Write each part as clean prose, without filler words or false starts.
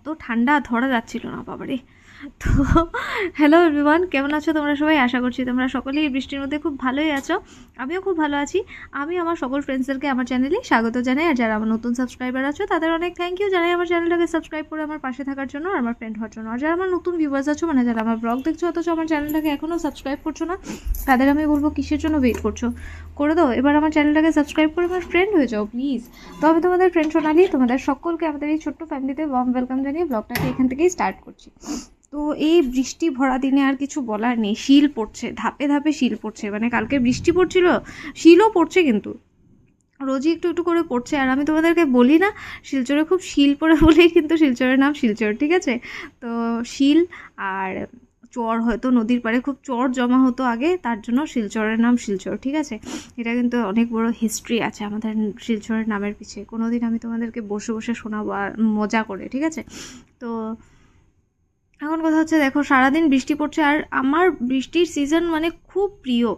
এত ঠান্ডা ধরা যাচ্ছিল না বাবারে। তো হ্যালো এভরিওয়ান, কেমন আছো তোমরা সবাই? আশা করছি তোমরা সকলেই এই বৃষ্টির মধ্যে খুব ভালোই আছো। আমিও খুব ভালো আছি। আমি আমার সকল ফ্রেন্ডসদেরকে আমার চ্যানেলে স্বাগত জানাই, আর যারা আমার নতুন সাবস্ক্রাইবার আছো তাদের অনেক থ্যাংক ইউ জানাই আমার চ্যানেলটাকে সাবস্ক্রাইব করে আমার পাশে থাকার জন্য আর আমার ফ্রেন্ড হওয়ার জন্য। আর যারা আমার নতুন ভিউয়ার্স আছো, মানে যারা আমার ব্লগ দেখছো অথচ আমার চ্যানেলটাকে এখনও সাবস্ক্রাইব করছো না, তাদের আমি বলবো কিসের জন্য ওয়েট করছো, করে দাও এবার আমার চ্যানেলটাকে সাবস্ক্রাইব করে আমার ফ্রেন্ড হয়ে যাও প্লিজ। তো আমি তোমাদের ফ্রেন্ড সোনালি, তোমাদের সকলকে আমাদের এই ছোট্ট ফ্যামিলিতে ওয়ার্ম ওয়েলকাম জানিয়ে ব্লগটাকে এখান থেকেই স্টার্ট করছি। তো এই বৃষ্টি ভরা দিনে আর কিছু বলার নেই, শিল পড়ছে, ধাপে ধাপে শিল পড়ছে। মানে কালকে বৃষ্টি পড়ছিল, শিলও পড়ছে, কিন্তু রোজই একটু একটু করে পড়ছে। আর আমি তোমাদেরকে বলি না, শিলচরে খুব শিল পড়ে বলেই কিন্তু শিলচরের নাম শিলচর, ঠিক আছে? তো শিল আর চর, হয়তো নদীর পাড়ে খুব চর জমা হতো আগে, তার জন্য শিলচরের নাম শিলচর, ঠিক আছে? এটা কিন্তু অনেক বড় হিস্ট্রি আছে আমাদের শিলচরের নামের পিছিয়ে। কোনো দিন আমি তোমাদেরকে বসে বসে শোনাবো আর মজা করে, ঠিক আছে? তো এখন কথা হচ্ছে, দেখো সারাদিন বৃষ্টি পড়ছে, আর আমার বৃষ্টির সিজন মানে খুব প্রিয়,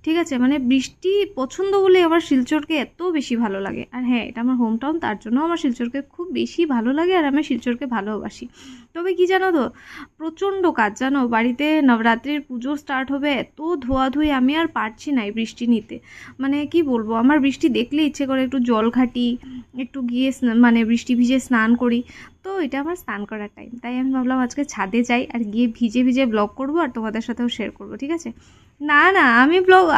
ঠিক আছে? মানে বৃষ্টি পছন্দ বলে আমার শিলচরকে এত বেশি ভালো লাগে। আর হ্যাঁ, এটা আমার হোম টাউন, তার জন্য আমার শিলচরকে খুব বেশি ভালো লাগে, আর আমি শিলচরকে ভালোবাসি। তবে কি জানো তো, প্রচণ্ড কাজ জানো, বাড়িতে নবরাত্রির পুজো স্টার্ট হবে, এত ধোয়াধুয়ি, আমি আর পারছি না এই বৃষ্টি নিতে। মানে কি বলবো, আমার বৃষ্টি দেখলে ইচ্ছে করে একটু জল ঘাটি, একটু গিয়ে মানে বৃষ্টি ভিজে স্নান করি। তো এটা আমার স্নান করার টাইম, তাই আমি ভাবলাম আজকে ছাদে যাই আর গিয়ে ভিজে ভিজে ব্লগ করব আর তোমাদের সাথেও শেয়ার করব, ঠিক আছে? না না,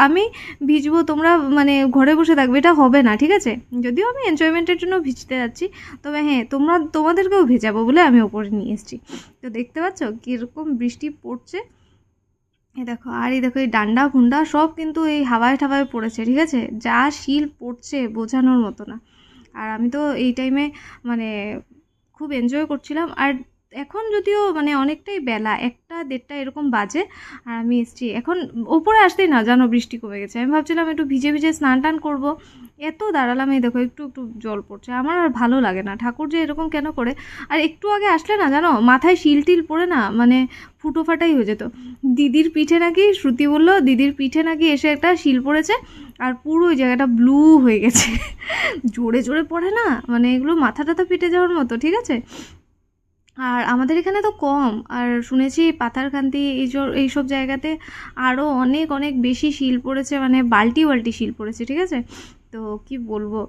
আমি ভিজবো, তোমরা মানে ঘরে বসে থাকবে, এটা হবে না, ঠিক আছে? যদিও আমি এনজয়মেন্টের জন্য ভিজতে যাচ্ছি, তবে হ্যাঁ তোমাদেরকেও ভেজাবো বলে আমি ওপরে নিয়ে এসেছি। তো দেখতে পাচ্ছ কীরকম বৃষ্টি পড়ছে, এই দেখো। আর এই দেখো, এই ডান্ডা ফুন্ডা সব কিন্তু এই হাওয়ায় ঠাওয়ায় পড়েছে, ঠিক আছে? যা শিল পড়ছে বোঝানোর মতো না। আর আমি তো এই টাইমে মানে খুব এনজয় করছিলাম। আর এখন যদিও মানে অনেকটাই বেলা, 1টা 1:30 এরকম বাজে, আর আমি এসছি এখন ওপরে আসতেই না জানো বৃষ্টি কমে গেছে। আমি ভাবছিলাম একটু ভিজে ভিজে স্নান টান করবো, এত দাঁড়ালাম, এই দেখো একটু একটু জল পড়ছে। আমার আর ভালো লাগে না, ঠাকুর যে এরকম কেন করে। আর একটু আগে আসলে না জানো, মাথায় শিল টিল পড়ে না মানে ফুটো ফাটাই হয়ে যেত। দিদির পিঠে নাকি, শ্রুতি বললো দিদির পিঠে নাকি এসে একটা শিল পড়েছে, আর পুরো ওই জায়গাটা ব্লু হয়ে গেছে। জোরে জোরে পড়ে না, মানে এগুলো মাথা টাথা ফেটে যাওয়ার মতো, ঠিক আছে? আর আমাদের এখানে তো কম, আর শুনেছি পাথারকান্দি এইসব জায়গাতে আরও অনেক অনেক বেশি শিল পড়েছে, মানে বাল্টি বাল্টি শিল পড়েছে, ঠিক আছে? তো কি বলবো,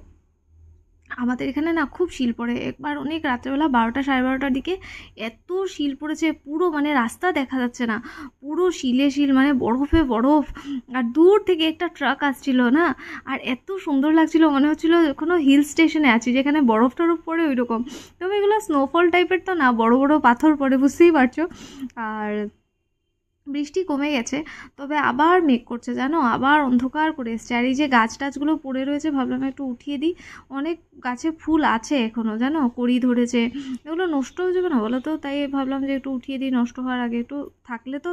আমাদের এখানে না খুব শিল পড়ে। একবার অনেক রাত্রেবেলা 12টা 12:30টার দিকে এত শিল পড়েছে, পুরো মানে রাস্তা দেখা যাচ্ছে না, পুরো শিলে শিল, মানে বরফে বরফ। আর দূর থেকে একটা ট্রাক আসছিল না, আর এত সুন্দর লাগছিল, মনে হচ্ছিল কোনো হিল স্টেশনে আছি যেখানে বরফ টরফ পড়ে ওই রকম। তবে এগুলো স্নোফল টাইপের তো না, বড় বড় পাথর পড়ে, বুঝতেই পারছো। আর বৃষ্টি কমে গেছে, তবে আবার মেঘ করছে জানো, আবার অন্ধকার করে এসছে। আর এই যে গাছ টাছগুলো পড়ে রয়েছে, ভাবলাম একটু উঠিয়ে দিই। অনেক গাছে ফুল আছে এখনও জানো, কড়ি ধরেছে, এগুলো নষ্ট হয়ে যাবে না বলো তো? তাই ভাবলাম যে একটু উঠিয়ে দিই, নষ্ট হওয়ার আগে। একটু থাকলে তো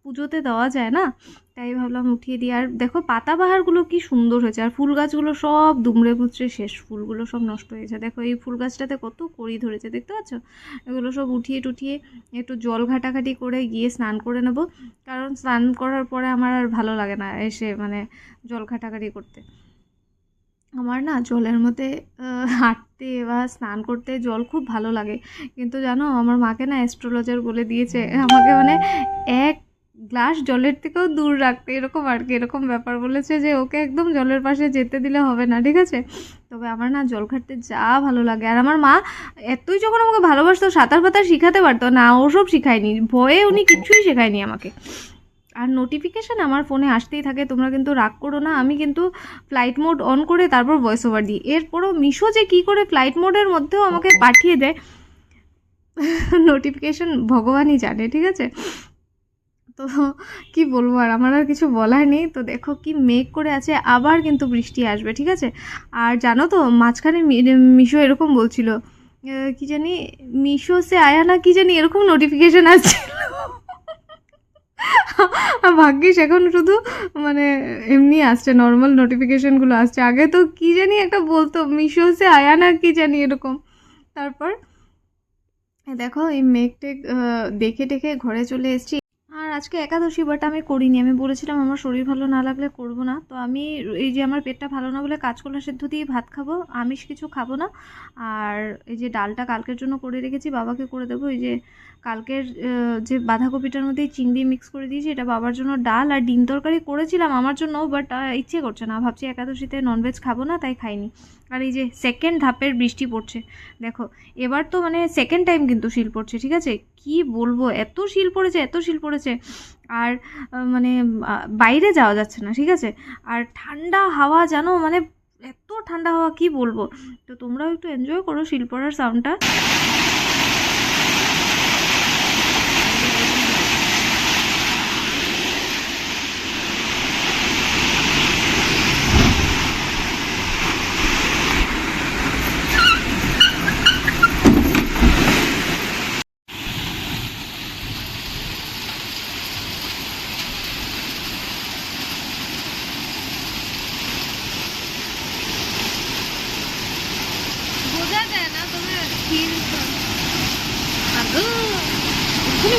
পুজোতে দেওয়া যায় না, তাই ভাবলাম উঠিয়ে দিই। আর দেখো পাতাবাহারগুলো কি সুন্দর হয়েছে, আর ফুল গাছগুলো সব দুমড়ে মুচড়ে শেষ, ফুলগুলো সব নষ্ট হয়েছে। দেখো এই ফুল গাছটাতে কত কড়ি ধরেছে, দেখতে পাচ্ছ? এগুলো সব উঠিয়ে টুঠিয়ে একটু জল ঘাটাঘাটি করে গিয়ে স্নান করে নেবো, কারণ স্নান করার পরে আমার আর ভালো লাগে না এসে মানে জল ঘাটাঘাটি করতে। আমার না জলের মধ্যে হাঁটতে বা স্নান করতে জল খুব ভালো লাগে, কিন্তু জানো আমার মাকে না অ্যাস্ট্রোলজার বলে দিয়েছে আমাকে মানে 1 গ্লাস জলের থেকেও দূর রাখতে, এরকম আর কি, এরকম ব্যাপার বলেছে যে ওকে একদম জলের পাশে যেতে দিলে হবে না, ঠিক আছে? তবে আমার না জল ঘাটতে যা ভালো লাগে। আর আমার মা এতই যখন আমাকে ভালোবাসতো, সাঁতার ফাতার শিখাতে পারতো না, ওসব শিখায়নি, ভয়ে উনি কিচ্ছুই শেখায়নি আমাকে। আর নোটিফিকেশান আমার ফোনে আসতেই থাকে, তোমরা কিন্তু রাগ করো না, আমি কিন্তু ফ্লাইট মোড অন করে তারপর ভয়েস ওভার দিই। এরপরও মিশো যে কী করে ফ্লাইট মোডের মধ্যেও আমাকে পাঠিয়ে দেয় নোটিফিকেশান, ভগবানই জানে, ঠিক আছে? তো কি বলবো, আর আমার আর কিছু বলার নেই। তো দেখো কি মেঘ করে আছে, আবার কিন্তু বৃষ্টি আসবে, ঠিক আছে? আর জানো তো মাঝখানে মিশো এরকম বলছিল, কি জানি মিশো সে আয়া না কি জানি এরকম নোটিফিকেশান আসছিল। ভাগ্যিস এখন শুধু মানে এমনি আসছে, নর্মাল নোটিফিকেশানগুলো আসছে। আগে তো কি জানি একটা বলতো, মিশো সে আয়া না কি জানি এরকম। তারপর দেখো এই মেঘ টেঘ দেখে টেখে ঘরে চলে এসেছি। আর আজকে একাদশী, বাট আমি করিনি। আমি বলেছিলাম আমার শরীর ভালো না লাগলে করব না। তো আমি এই যে আমার পেটটা ভালো না বলে কাঁচকলা সেদ্ধ দিয়ে ভাত খাবো, আমিষ কিছু খাবো না। আর এই যে ডালটা কালকের জন্য করে রেখেছি, বাবাকে করে দেবো। এই যে কালকের যে বাঁধাকপিটার মধ্যে চিংড়ি মিক্স করে দিয়েছি, এটা বাবার জন্য ডাল। আর ডিম তরকারি করেছিলাম আমার জন্য, বাট ইচ্ছে করছে না, ভাবছি একাদশীতে ননভেজ খাবো না, তাই খাইনি। আর এই যে সেকেন্ড ধাপের বৃষ্টি পড়ছে দেখো, এবার তো মানে সেকেন্ড টাইম কিন্তু শিল পড়ছে, ঠিক আছে? কি বলবো, এত শিল পড়েছে, এত শিল পড়েছে। আর মানে বাইরে যাওয়া যাচ্ছে না, ঠিক আছে? আর ঠান্ডা হাওয়া জানো, মানে এত ঠান্ডা হাওয়া, কি বলবো। তো তোমরাও একটু এনজয় করো শিল পড়ার সাউন্ডটা। বোঝা যায় না, তবে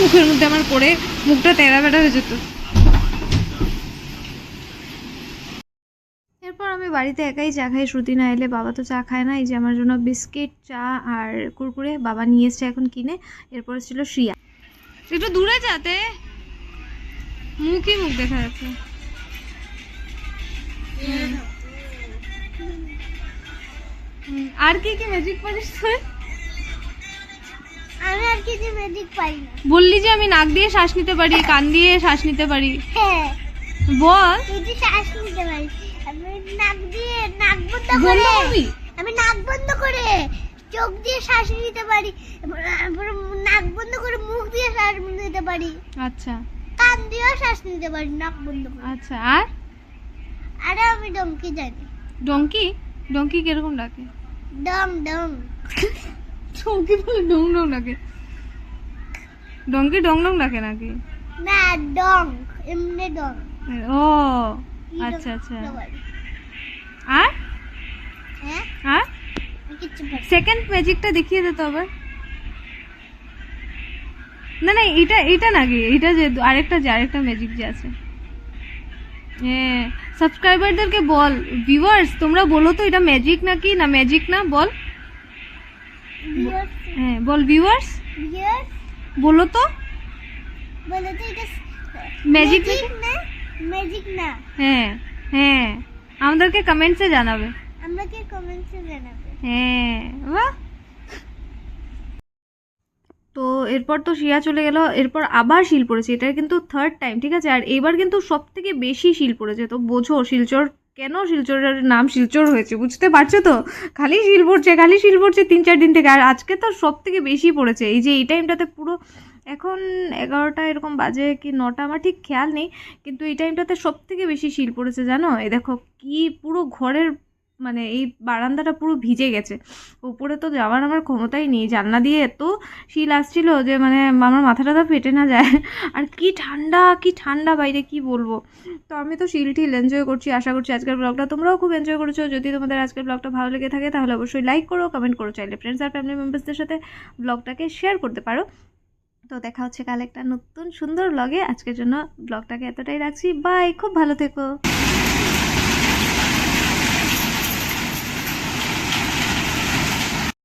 মুখের মধ্যে আমার পড়ে মুখটা তেড়া বেড়া হয়ে যেত। এরপর আমি বাড়িতে একাই চা খাই, শ্রুতি না এলে। বাবা তো চা খায় না। এই যে আমার জন্য বিস্কিট, চা আর কুরকুরে বাবা নিয়ে এসছে এখন কিনে। এরপর ছিল শ্রিয়া। একটু দূরে যাতে মুখ দেখা যাচ্ছে। আর কি কি ম্যাজিক পারিস তুই? আমি আর কিছু ম্যাজিক পারি না। বললি যে আমি নাক দিয়ে শ্বাস নিতে পারি, কান দিয়ে শ্বাস নিতে পারি। হ্যাঁ, বল। তুই যে শ্বাস নিতে পারিস, আমি নাক দিয়ে, নাক বন্ধ করে, আমি নাক বন্ধ করে চোখ দিয়ে শ্বাস নিতে পারি, নাক বন্ধ করে মুখ দিয়ে শ্বাস নিতে পারি। আচ্ছা। কান দিয়েও শ্বাস নিতে পারি নাক বন্ধ করে। আচ্ছা। আর আরে আমি ডঙ্কি জানি। ডঙ্কি? ডঙ্কি কিরকম ডাকে? ডং ডং। ডঙ্কি বলে ডং ডং ডাকে? ডঙ্কি ডং ডং ডাকে নাকি? না, ডং এমনি ডং। ও আচ্ছা আচ্ছা। আর হ্যাঁ, আর কিছু পারি। সেকেন্ড ম্যাজিকটা দেখিয়ে দে তো আবার। না না, এটা নাকি, এটা যে আরেকটা ম্যাজিক যে আছে। হ্যাঁ, সাবস্ক্রাইবারদেরকে বল, ভিউয়ার্স তোমরা বলো তো এটা ম্যাজিক নাকি না ম্যাজিক না, বল। হ্যাঁ বল, ভিউয়ার্স বলো তো। বলো তো এটা ম্যাজিক না, ম্যাজিক না। হ্যাঁ হ্যাঁ, আমাদেরকে কমেন্টসে জানাবে। আমাকে কমেন্টসে জানাবে। হ্যাঁ, বাহ। তো এরপর তো শিয়া চলে গেল, এরপর আবার শিল পড়েছে। এটা কিন্তু থার্ড টাইম, ঠিক আছে? আর এবার কিন্তু সব থেকে বেশি শিল পড়েছে। তো বোঝো শিলচর কেন শিলচরের নাম শিলচর হয়েছে, বুঝতে পারছো তো? খালি শিল পড়ছে, খালি শিল পড়ছে 3-4 দিন থেকে। আর আজকে তো সব থেকে বেশি পড়েছে। এই যে এই টাইমটাতে পুরো এখন 11টা এরকম বাজে কি 9টা, আমার ঠিক খেয়াল নেই, কিন্তু এই টাইমটাতে সব থেকে বেশি শিল পড়েছে জানো। এই দেখো কি পুরো ঘরের মানে এই বারান্দাটা পুরো ভিজে গেছে। উপরে তো যাওয়ার আমার ক্ষমতাই নেই, জানলা দিয়ে এত শিল আসছিল যে মানে আমার মাথাটা ফেটে না যায়। আর কি ঠান্ডা, কি ঠান্ডা বাইরে, কি বলবো। তো আমি তো শিল টিল এনজয় করছি। আশা করছি আজকের ব্লগটা তোমরাও খুব এনজয় করেছো। যদি তোমাদের আজকের ব্লগটা ভালো লেগে থাকে তাহলে অবশ্যই লাইক করো, কমেন্ট করো, চাইলে ফ্রেন্ডস আর ফ্যামিলি মেম্বার্সদের সাথে ব্লগটাকে শেয়ার করতে পারো। তো দেখা হচ্ছে কাল একটা নতুন সুন্দর ব্লগে। আজকের জন্য ব্লগটাকে এতটাই রাখছি, বাই, খুব ভালো থেকো।